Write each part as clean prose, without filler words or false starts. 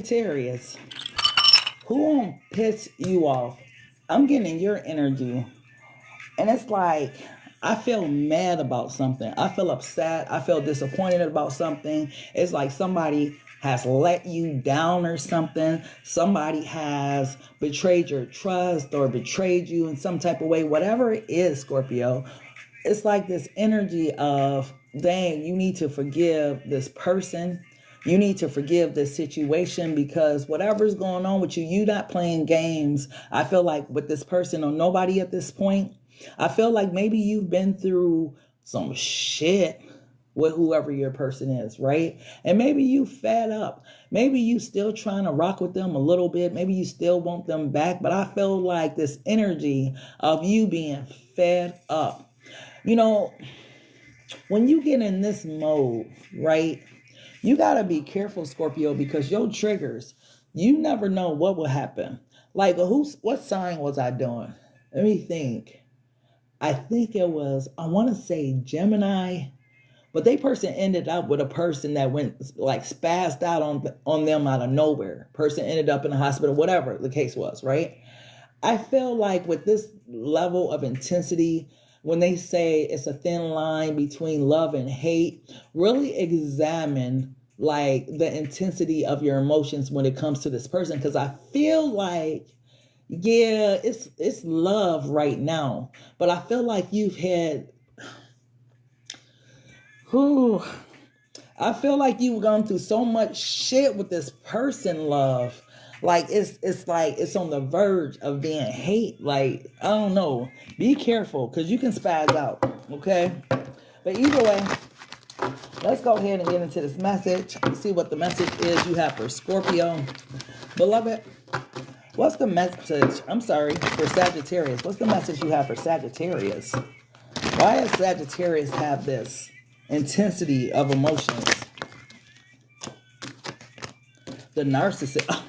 Sagittarius, who won't piss you off? I'm getting your energy, and it's like I feel mad about something. I feel upset. I feel disappointed about something. It's like somebody has let you down or something. Somebody has betrayed your trust or betrayed you in some type of way. Whatever it is, Scorpio, it's like this energy of, dang, you need to forgive this person. You need to forgive this situation because whatever's going on with you, you not playing games. I feel like with this person or nobody at this point, I feel like maybe you've been through some shit with whoever your person is, right? And maybe you fed up. Maybe you still trying to rock with them a little bit. Maybe you still want them back. But I feel like this energy of you being fed up. You know, when you get in this mode, right? You got to be careful, Scorpio, because your triggers, you never know what will happen. Like, what sign was I doing? Let me think. I think it was, I want to say Gemini, but they person ended up with a person that went like spazzed out on them out of nowhere. Person ended up in the hospital, whatever the case was, right? I feel like with this level of intensity, when they say it's a thin line between love and hate, really examine like the intensity of your emotions when it comes to this person. Because I feel like, yeah, it's love right now, but I feel like you've had, whew, I feel like you've gone through so much shit with this person, love. Like it's like it's on the verge of being hate. Like, I don't know. Be careful because you can spaz out. Okay? But either way, let's go ahead and get into this message. See what the message is you have for Scorpio. Beloved, what's the message? I'm sorry, for Sagittarius. What's the message you have for Sagittarius? Why does Sagittarius have this intensity of emotions? The narcissist.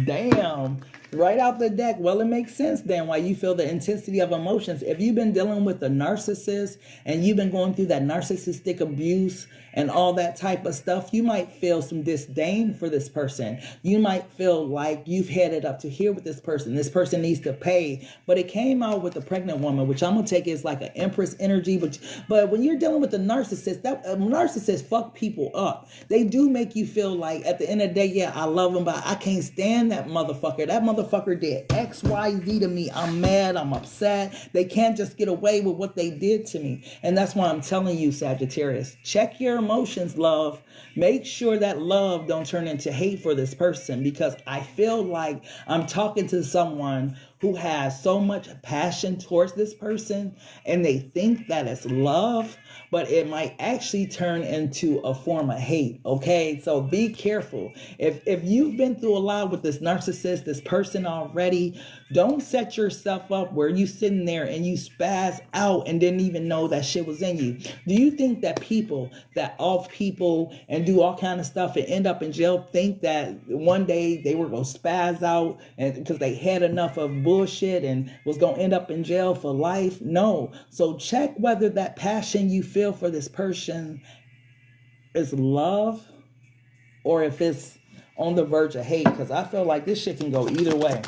Damn. Right out the deck. Well, it makes sense then why you feel the intensity of emotions. If you've been dealing with a narcissist and you've been going through that narcissistic abuse and all that type of stuff, you might feel some disdain for this person. You might feel like you've headed up to here with this person. This person needs to pay. But it came out with a pregnant woman, which I'm going to take as like an empress energy. But when you're dealing with a narcissist, that narcissist fuck people up. They do make you feel like at the end of the day, yeah, I love him, but I can't stand that motherfucker. That motherfucker did X, Y, Z to me. I'm mad. I'm upset. They can't just get away with what they did to me. And that's why I'm telling you, Sagittarius, check your emotions, love. Make sure that love don't turn into hate for this person, because I feel like I'm talking to someone who has so much passion towards this person and they think that it's love, but it might actually turn into a form of hate. Okay, so be careful. If you've been through a lot with this narcissist, this person already, don't set yourself up where you sitting there and you spaz out and didn't even know that shit was in you. Do you think that people that off people and do all kind of stuff and end up in jail think that one day they were going to spaz out and because they had enough of bullshit and was going to end up in jail for life? No. So check whether that passion you feel for this person is love or if it's on the verge of hate, because I feel like this shit can go either way.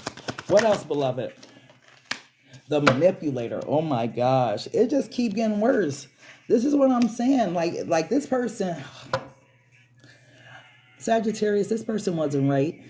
What else, beloved? The manipulator. Oh my gosh. It just keeps getting worse. This is what I'm saying. Like this person, Sagittarius, this person wasn't right.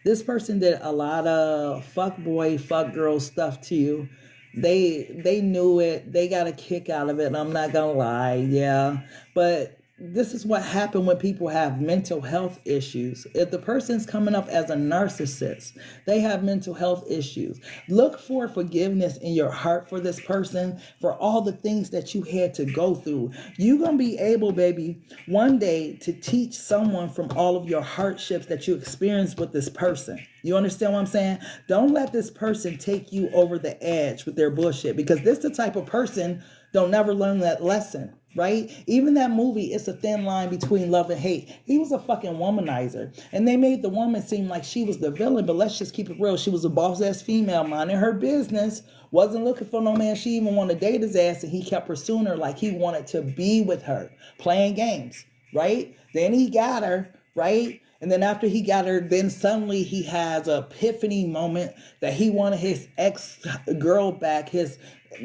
This person did a lot of fuck boy, fuck girl stuff to you. They knew it. They got a kick out of it. I'm not gonna lie. Yeah. But this is what happened when people have mental health issues. If the person's coming up as a narcissist, they have mental health issues. Look for forgiveness in your heart for this person, for all the things that you had to go through. You're going to be able, baby, one day to teach someone from all of your hardships that you experienced with this person. You understand what I'm saying? Don't let this person take you over the edge with their bullshit, because this the type of person don't never learn that lesson. Right? Even that movie, It's a Thin Line Between Love and Hate. He was a fucking womanizer. And they made the woman seem like she was the villain, but let's just keep it real. She was a boss-ass female, minding her business, wasn't looking for no man. She even wanted to date his ass, and he kept pursuing her like he wanted to be with her, playing games. right? Then he got her, right? And then after he got her, then suddenly he has an epiphany moment that he wanted his ex-girl back, his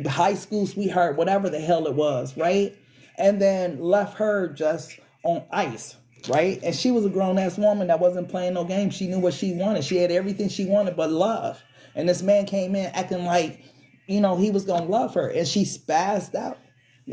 high school sweetheart, whatever the hell it was, right? And then left her just on ice, right? And she was a grown-ass woman that wasn't playing no games. She knew what she wanted. She had everything she wanted but love. And this man came in acting like, he was going to love her. And she spazzed out.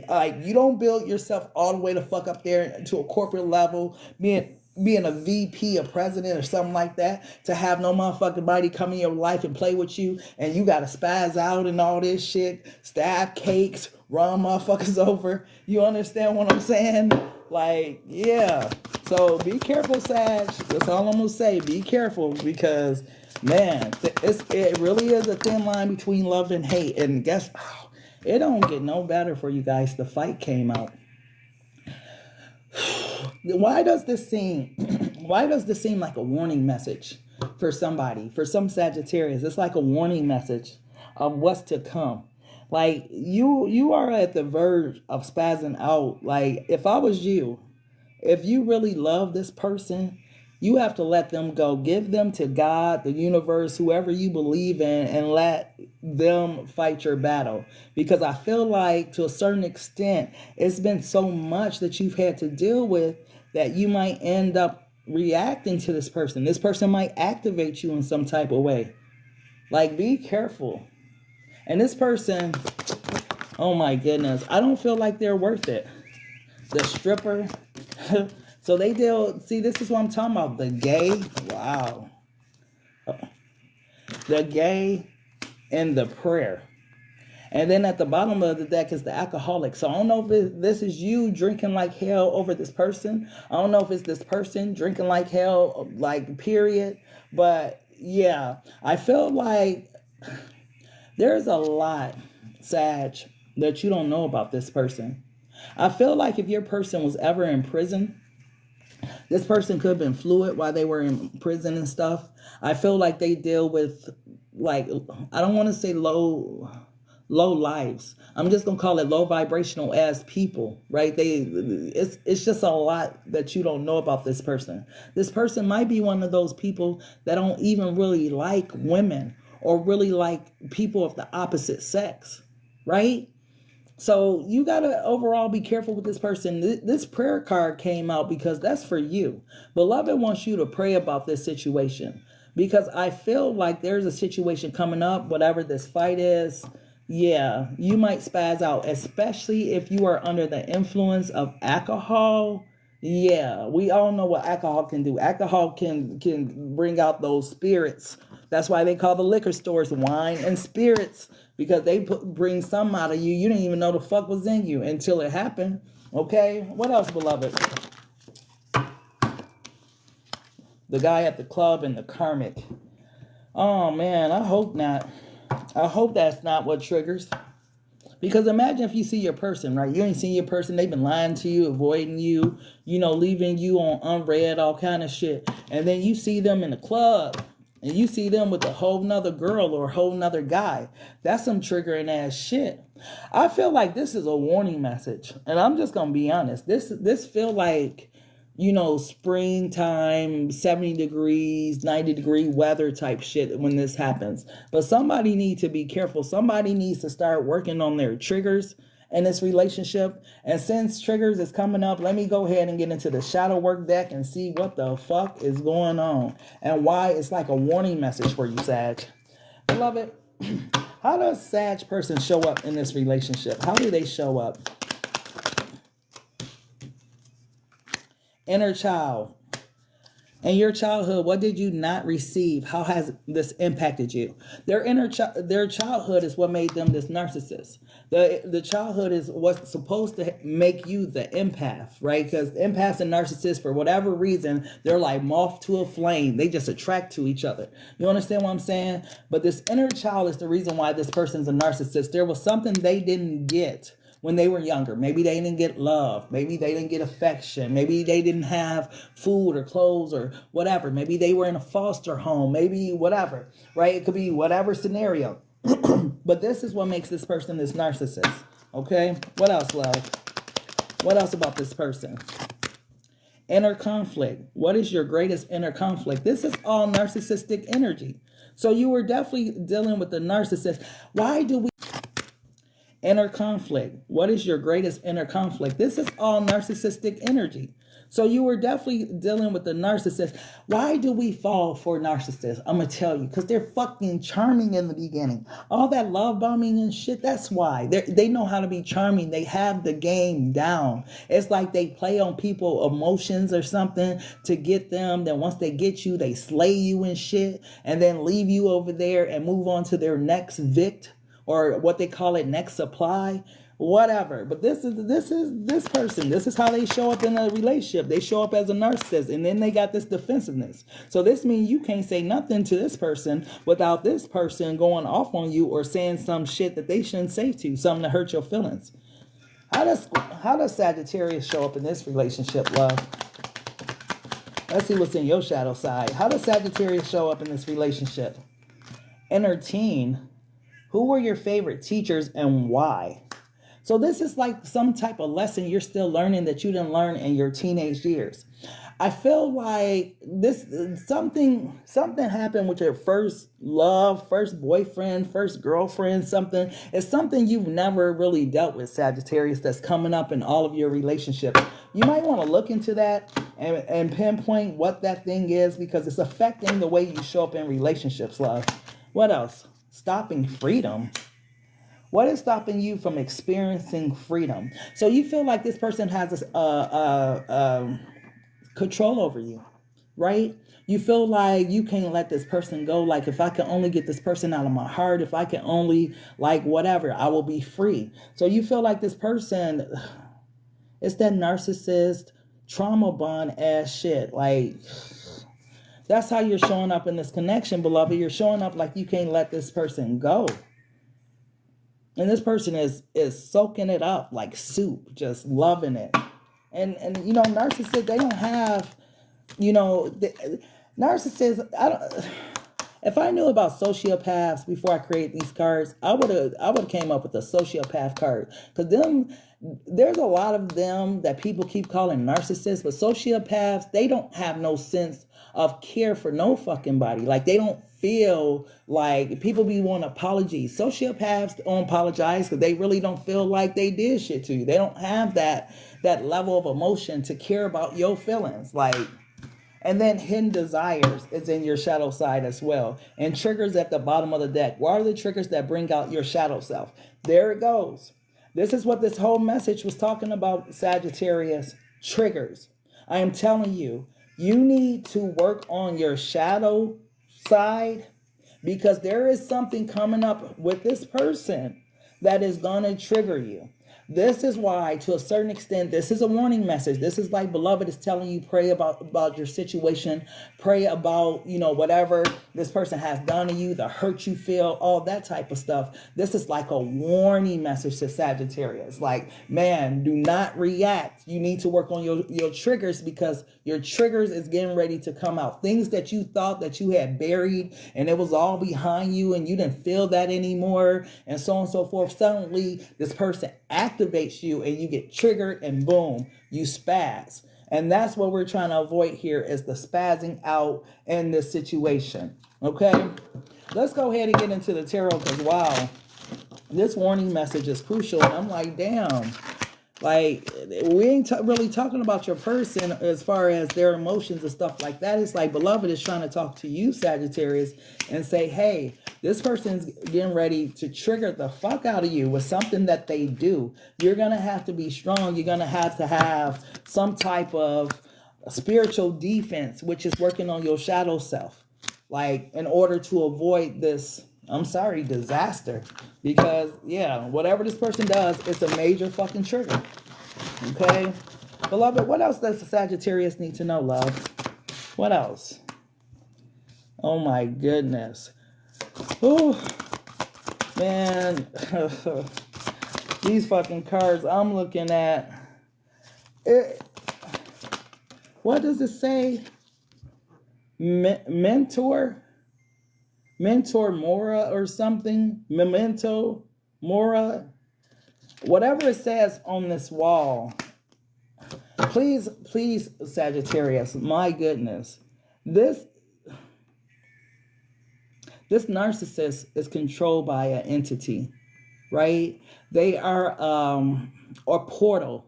Like, you don't build yourself all the way to fuck up there to a corporate level, being a VP, a president or something like that, to have no motherfucking body come in your life and play with you, and you gotta spaz out and all this shit, stab cakes, run motherfuckers over. You understand what I'm saying? Like, yeah. So be careful, Sag. That's all I'm gonna say. Be careful, because, man, it really is a thin line between love and hate. And guess, it don't get no better for you guys. The fight came out. Why does this seem like a warning message for somebody, for some Sagittarius? It's like a warning message of what's to come. Like, you are at the verge of spazzing out. Like, if I was you, if you really love this person, you have to let them go. Give them to God, the universe, whoever you believe in, and let them fight your battle. Because I feel like, to a certain extent, it's been so much that you've had to deal with that you might end up reacting to this person. This person might activate you in some type of way. Like, be careful. And this person, oh my goodness, I don't feel like they're worth it. The stripper. So they deal, see, this is what I'm talking about. The gay, wow. The gay and the prayer. And then at the bottom of the deck is the alcoholic. So I don't know if this is you drinking like hell over this person. I don't know if it's this person drinking like hell, like, period. But yeah, I feel like there's a lot, Sag, that you don't know about this person. I feel like if your person was ever in prison, this person could have been fluid while they were in prison and stuff. I feel like they deal with, like, I don't want to say low lives. I'm just gonna call it low vibrational as people, right? It's just a lot that you don't know about this person. This person might be one of those people that don't even really like women or really like people of the opposite sex, right? So you got to overall be careful with this person. This prayer card came out because that's for you. Beloved wants you to pray about this situation, because I feel like there's a situation coming up, whatever this fight is. Yeah, you might spaz out, especially if you are under the influence of alcohol. Yeah, we all know what alcohol can do. Alcohol can bring out those spirits. That's why they call the liquor stores wine and spirits, because they bring some out of you. You didn't even know the fuck was in you until it happened. Okay, what else, beloved? The guy at the club and the karmic. Oh man, I hope not. I hope that's not what triggers. Because imagine if you see your person, right? You ain't seen your person. They've been lying to you, avoiding you, leaving you on unread, all kind of shit. And then you see them in the club, and you see them with a whole nother girl or a whole nother guy. That's some triggering ass shit. I feel like this is a warning message. And I'm just going to be honest. This feel like, springtime, 70 degrees, 90-degree weather type shit when this happens. But somebody needs to be careful. Somebody needs to start working on their triggers in this relationship. And since triggers is coming up, let me go ahead and get into the shadow work deck and see what the fuck is going on and why it's like a warning message for you, Sag. Beloved, how does Sag person show up in this relationship? How do they show up? Inner child. In your childhood, what did you not receive? How has this impacted you? Their childhood is what made them this narcissist. The childhood is what's supposed to make you the empath, right? Because empaths and narcissists, for whatever reason, they're like moth to a flame. They just attract to each other. You understand what I'm saying? But this inner child is the reason why this person's a narcissist. There was something they didn't get when they were younger. Maybe they didn't get love. Maybe they didn't get affection. Maybe they didn't have food or clothes or whatever. Maybe they were in a foster home. Maybe whatever, right? It could be whatever scenario. But this is what makes this person this narcissist. Okay? What else, love? What else about this person? Inner conflict. What is your greatest inner conflict? This is all narcissistic energy. So you were definitely dealing with the narcissist. Why do we... Inner conflict. What is your greatest inner conflict? This is all narcissistic energy. So you were definitely dealing with the narcissist. Why do we fall for narcissists? I'm going to tell you, because they're fucking charming in the beginning. All that love bombing and shit, that's why. They know how to be charming. They have the game down. It's like they play on people's emotions or something to get them. Then once they get you, they slay you and shit and then leave you over there and move on to their next vict, or what they call it, next supply. Whatever. But this person. This is how they show up in a relationship. They show up as a narcissist, and then they got this defensiveness. So this means you can't say nothing to this person without this person going off on you or saying some shit that they shouldn't say to you, something to hurt your feelings. How does Sagittarius show up in this relationship, love? Let's see what's in your shadow side. How does Sagittarius show up in this relationship? Inner teen. Who were your favorite teachers and why? So this is like some type of lesson you're still learning that you didn't learn in your teenage years. I feel like this something happened with your first love, first boyfriend, first girlfriend, something. It's something you've never really dealt with, Sagittarius, that's coming up in all of your relationships. You might want to look into that and pinpoint what that thing is, because it's affecting the way you show up in relationships, love. What else? Stopping freedom. What is stopping you from experiencing freedom? So you feel like this person has this control over you, right? You feel like you can't let this person go. Like, if I can only get this person out of my heart, if I can only, like, whatever, I will be free. So you feel like this person, it's that narcissist, trauma bond ass shit. Like, that's how you're showing up in this connection, beloved. You're showing up like you can't let this person go. And this person is soaking it up like soup, just loving it. And you know, narcissists, they don't have, you know, narcissists, if I knew about sociopaths before I create these cards, I would have came up with a sociopath card. Because there's a lot of them that people keep calling narcissists, but sociopaths, they don't have no sense of care for no fucking body. Like, they don't feel like, people be wanting apologies. Sociopaths don't apologize because they really don't feel like they did shit to you. They don't have that level of emotion to care about your feelings. Like, and then hidden desires is in your shadow side as well. And triggers at the bottom of the deck. What are the triggers that bring out your shadow self? There it goes. This is what this whole message was talking about, Sagittarius. Triggers. I am telling you, you need to work on your shadow side, because there is something coming up with this person that is going to trigger you. This is why, to a certain extent, this is a warning message. This is like, beloved is telling you, pray about your situation. Pray about, you know, whatever this person has done to you, the hurt you feel, all that type of stuff. This is like a warning message to Sagittarius. Like, man, do not react. You need to work on your triggers, because your triggers is getting ready to come out. Things that you thought that you had buried and it was all behind you and you didn't feel that anymore, and so on and so forth. Suddenly, this person activates you and you get triggered, and boom, you spaz. And that's what we're trying to avoid here, is the spazzing out in this situation. Okay, let's go ahead and get into the tarot, because wow, this warning message is crucial. And I'm like, damn, like, we ain't really talking about your person as far as their emotions and stuff like that. It's like, beloved is trying to talk to you, Sagittarius, and say, hey, this person's getting ready to trigger the fuck out of you with something that they do. You're going to have to be strong. You're going to have some type of spiritual defense, which is working on your shadow self. Like, in order to avoid this, I'm sorry, disaster. Because, yeah, whatever this person does, it's a major fucking trigger. Okay? Beloved, what else does the Sagittarius need to know, love? What else? Oh, my goodness. Oh, man. These fucking cards I'm looking at. What does it say? Mentor Mora or something. Memento Mora. Whatever it says on this wall. Please, please, Sagittarius, my goodness. This this narcissist is controlled by an entity, right? They are a portal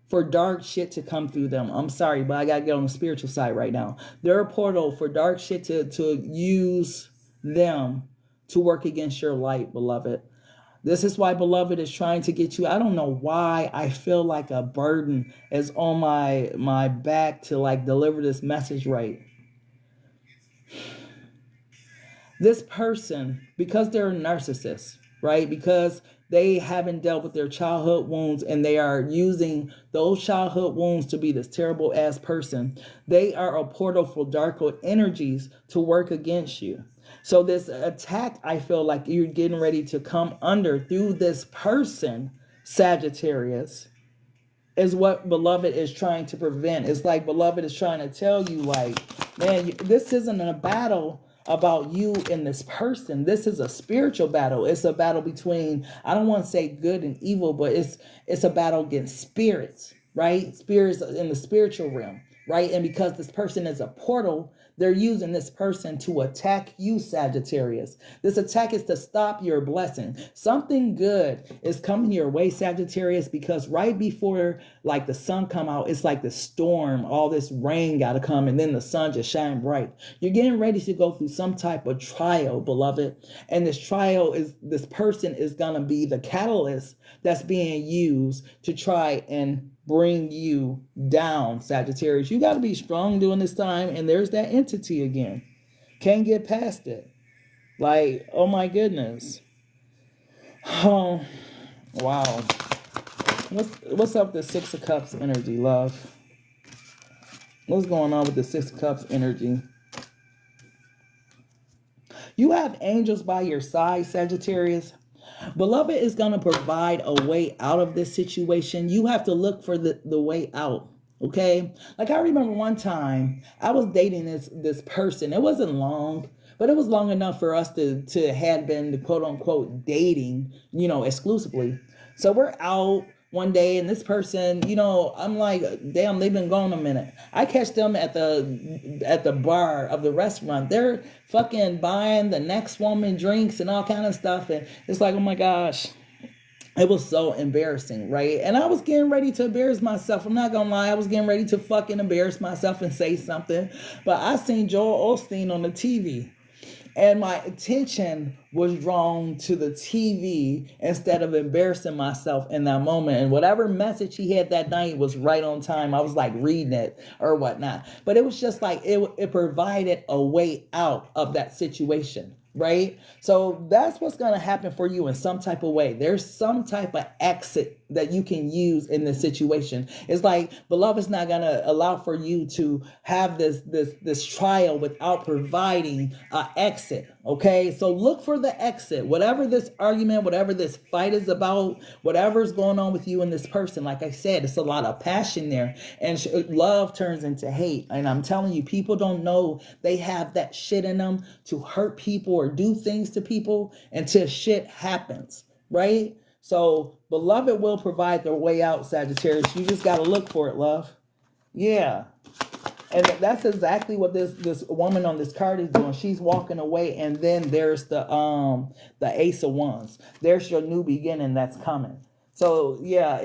for dark shit to come through them. I'm sorry, but I gotta get on the spiritual side right now. They're a portal for dark shit to use them to work against your light, beloved. This is why, beloved, is trying to get you. I don't know why I feel like a burden is on my back to like deliver this message right. This person, because they're a narcissist, right? Because they haven't dealt with their childhood wounds and they are using those childhood wounds to be this terrible ass person. They are a portal for darker energies to work against you. So this attack, I feel like you're getting ready to come under through this person, Sagittarius, is what beloved is trying to prevent. It's like beloved is trying to tell you, like, man, this isn't a battle about you and this person. This is a spiritual battle. It's a battle between, I don't want to say good and evil, but it's a battle against spirits, right? Spirits in the spiritual realm, right? And because this person is a portal, they're using this person to attack you, Sagittarius. This attack is to stop your blessing. Something good is coming your way, Sagittarius, because right before like the sun come out, it's like the storm, all this rain got to come, and then the sun just shine bright. You're getting ready to go through some type of trial, beloved. And this trial is, this person is going to be the catalyst that's being used to try and bring you down, Sagittarius. You got to be strong during this time. And there's that entity again. Can't get past it. Like, oh my goodness. Oh, wow. What's up with the Six of Cups energy, love? What's going on with the Six of Cups energy? You have angels by your side, Sagittarius. Beloved is going to provide a way out of this situation. You have to look for the way out. Okay. Like I remember one time I was dating this person. It wasn't long, but it was long enough for us to had been the quote unquote dating, exclusively. So we're out one day and this person, I'm like, damn, they've been gone a minute. I catch them at the bar of the restaurant. They're fucking buying the next woman drinks and all kind of stuff. And it's like, oh my gosh, it was so embarrassing, right? And I was getting ready to embarrass myself. I'm not gonna lie, I was getting ready to fucking embarrass myself and say something. But I seen Joel Osteen on the TV. And my attention was drawn to the TV instead of embarrassing myself in that moment. And whatever message he had that night was right on time. I was like reading it or whatnot. But it was just like it provided a way out of that situation. Right? So that's what's going to happen for you in some type of way. There's some type of exit that you can use in this situation. It's like beloved's not going to allow for you to have this trial without providing an exit. Okay, so look for the exit. Whatever this argument, whatever this fight is about, whatever's going on with you and this person, like I said, it's a lot of passion there, and love turns into hate. And I'm telling you, people don't know they have that shit in them to hurt people or do things to people until shit happens, right? So beloved will provide their way out, Sagittarius. You just got to look for it, love. Yeah. And that's exactly what this woman on this card is doing. She's walking away, and then there's the Ace of Wands. There's your new beginning that's coming. So yeah,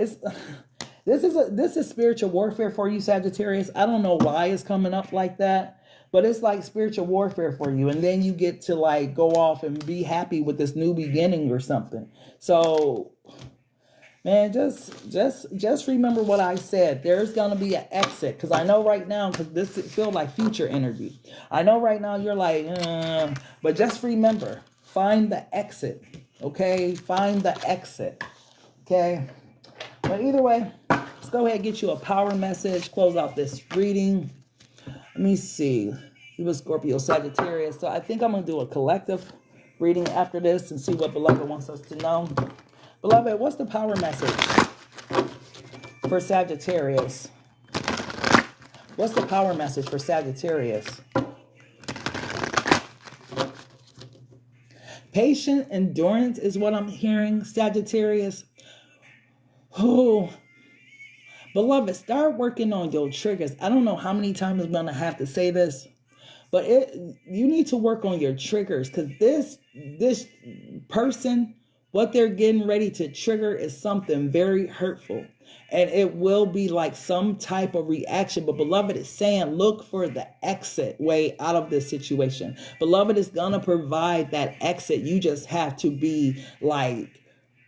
this is spiritual warfare for you, Sagittarius. I don't know why it's coming up like that, but it's like spiritual warfare for you. And then you get to like go off and be happy with this new beginning or something. So man, just remember what I said. There's going to be an exit. Because I know right now, because this feels like future energy. I know right now you're like, but just remember, find the exit. Okay? Find the exit. Okay? But either way, let's go ahead and get you a power message. Close out this reading. Let me see. He was Scorpio Sagittarius. So I think I'm going to do a collective reading after this and see what beloved wants us to know. Beloved, what's the power message for Sagittarius? What's the power message for Sagittarius? Patient endurance is what I'm hearing, Sagittarius. Oh, Beloved, start working on your triggers. I don't know how many times I'm going to have to say this, but you need to work on your triggers, because this person, what they're getting ready to trigger is something very hurtful. And it will be like some type of reaction. But beloved is saying, look for the exit way out of this situation. Beloved is going to provide that exit. You just have to be like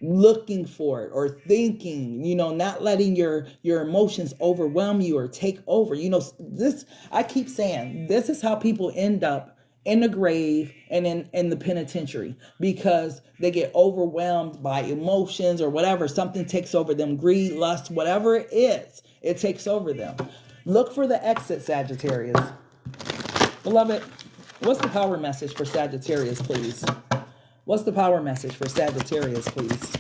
looking for it or thinking, not letting your emotions overwhelm you or take over. This, I keep saying, this is how people end up in the grave and in the penitentiary, because they get overwhelmed by emotions or whatever. Something takes over them, greed, lust, whatever it is, it takes over them. Look for the exit, Sagittarius. Beloved, what's the power message for Sagittarius, please? What's the power message for Sagittarius, please?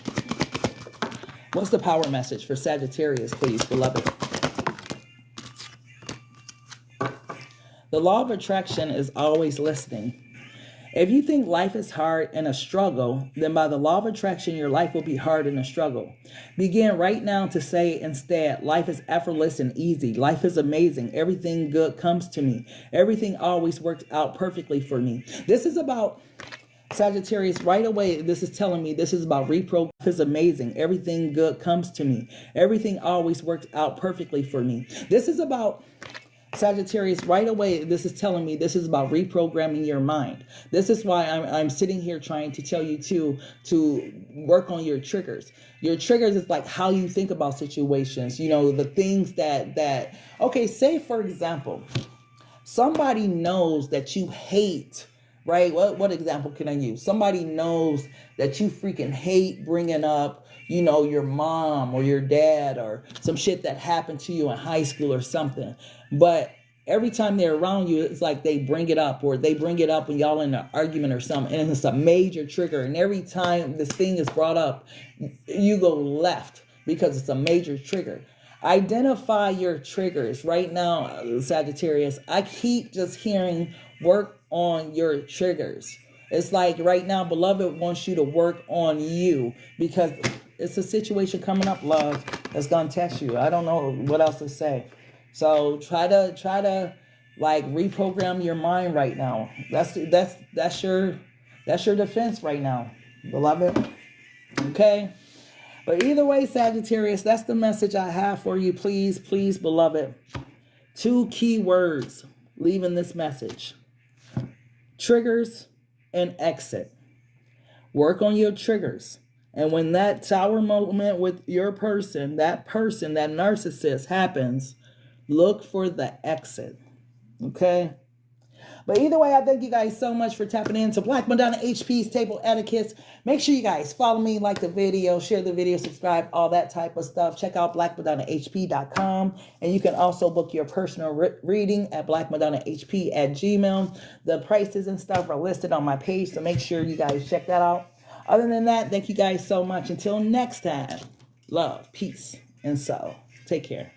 What's the power message for Sagittarius, please, beloved? The law of attraction is always listening. If you think life is hard and a struggle, then by the law of attraction, your life will be hard and a struggle. Begin right now to say instead, life is effortless and easy. Life is amazing. Everything good comes to me. Everything always works out perfectly for me. This is about Sagittarius, right away, this is telling me this is about reprogram. Life is amazing. Everything good comes to me. Everything always works out perfectly for me. This is about Sagittarius, right away, this is telling me this is about reprogramming your mind. This is why I'm sitting here trying to tell you to work on your triggers. Your triggers is like how you think about situations, the things that okay, say for example, somebody knows that you hate, right? What example can I use? Somebody knows that you freaking hate bringing up, your mom or your dad or some shit that happened to you in high school or something. But every time they're around you, it's like they bring it up, or they bring it up when y'all in an argument or something. And it's a major trigger. And every time this thing is brought up, you go left because it's a major trigger. Identify your triggers right now, Sagittarius. I keep just hearing work on your triggers. It's like right now, beloved wants you to work on you, because it's a situation coming up, love, that's going to test you. I don't know what else to say. So try to like reprogram your mind right now. That's your defense right now, beloved. Okay. But either way, Sagittarius, that's the message I have for you. Please, please, beloved. 2 key words leaving this message: triggers and exit. Work on your triggers. And when that tower moment with your person, that narcissist happens, look for the exit. Okay? But either way, I thank you guys so much for tapping into Black Madonna HP's Table Etiquettes. Make sure you guys follow me, like the video, share the video, subscribe, all that type of stuff. Check out blackmadonnahp.com. And you can also book your personal reading at blackmadonnahp@gmail.com. The prices and stuff are listed on my page, so make sure you guys check that out. Other than that, thank you guys so much. Until next time, love, peace, and so take care.